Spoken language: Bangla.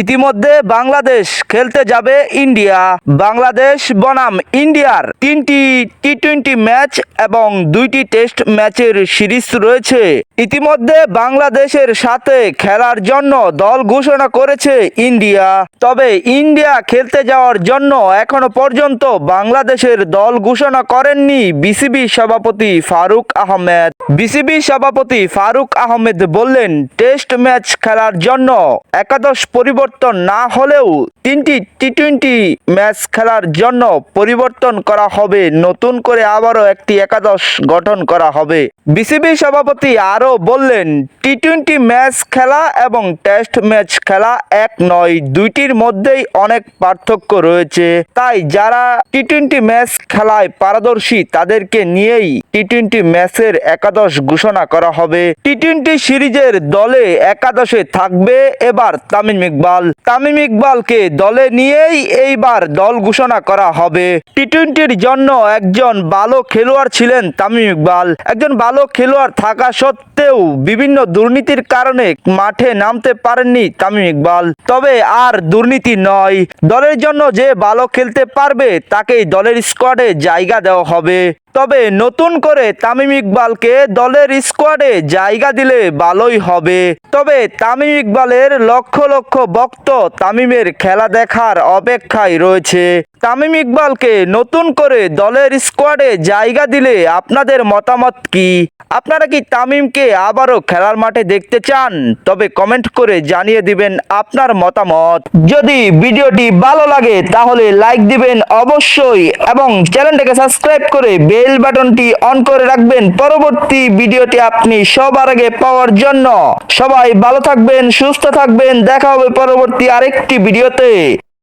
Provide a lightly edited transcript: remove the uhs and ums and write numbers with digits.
ইতিমধ্যে বাংলাদেশ খেলতে যাবে ইন্ডিয়া। বাংলাদেশ বনাম ইন্ডিয়ার 3টি টি-20 ম্যাচ এবং 2টি টেস্ট ম্যাচের সিরিজ রয়েছে। ইতিমধ্যে বাংলাদেশের সাথে খেলার জন্য দল ঘোষণা করেছে ইন্ডিয়া। তবে ইন্ডিয়া খেলতে যাওয়ার জন্য এখনো পর্যন্ত বাংলাদেশের দল ঘোষণা করেননি বিসিবি সভাপতি ফারুক আহমেদ। বিসিবি সভাপতি ফারুক আহমেদ বললেন, টেস্ট ম্যাচ খেলার জন্য একাদশ পরিবর্তন না হলেও 3টি টি-20 ম্যাচ খেলার জন্য পরিবর্তন করা হবে। নতুন করে আবারও একটি একাদশ গঠন করা হবে। বিসিবি সভাপতি আরও বললেন, টি-20 ম্যাচ খেলা এবং টেস্ট ম্যাচ খেলা এক নয়, দুইটির মধ্যেই অনেক পার্থক্য রয়েছে। তাই যারা টি-20 ম্যাচ খেলায় পারদর্শী তাদেরকে নিয়েই টি-20 ম্যাচের একাদশ ঘোষণা করা হবে। টি-20 সিরিজের দলে একাদশে থাকবে এবার তামিম ইকবাল। তামিম ইকবালকে দলে নিয়েই এইবার দল ঘোষণা করা হবে। টি-20-র জন্য একজন ভালো খেলোয়াড় ছিলেন তামিম ইকবাল। একজন ভালো খেলোয়াড় থাকা সত্ত্বেও বিভিন্ন দুর্নীতির কারণে মাঠে নামতে পারেননি তামিম ইকবাল। তবে আর দুর্নীতি নয়, দলের জন্য যে ভালো খেলতে পারবে তাকেই দলের স্কোয়াডে জায়গা দেওয়া হবে। তবে নতুন করে তামিম ইকবালকে দলের স্কোয়াডে জায়গা দিলে ভালোই হবে। তবে তামিম ইকবালের লক্ষ লক্ষ ভক্ত তামিমের খেলা দেখার অপেক্ষায় রয়েছে। তামিম ইকবালকে নতুন করে দলের স্কোয়াডে জায়গা দিলে আপনাদের মতামত কি? আপনারা কি তামিমকে আবারও খেলার মাঠে দেখতে চান? তবে কমেন্ট করে জানিয়ে দিবেন আপনার মতামত। যদি ভিডিওটি ভালো লাগে তাহলে লাইক দিবেন অবশ্যই এবং চ্যানেলটাকে সাবস্ক্রাইব করে বেল বাটনটি অন করে রাখবেন পরবর্তী ভিডিওটি আপনি সবার আগে পাওয়ার জন্য। সবাই ভালো থাকবেন, সুস্থ থাকবেন, দেখা হবে পরবর্তী আরেকটি ভিডিওতে।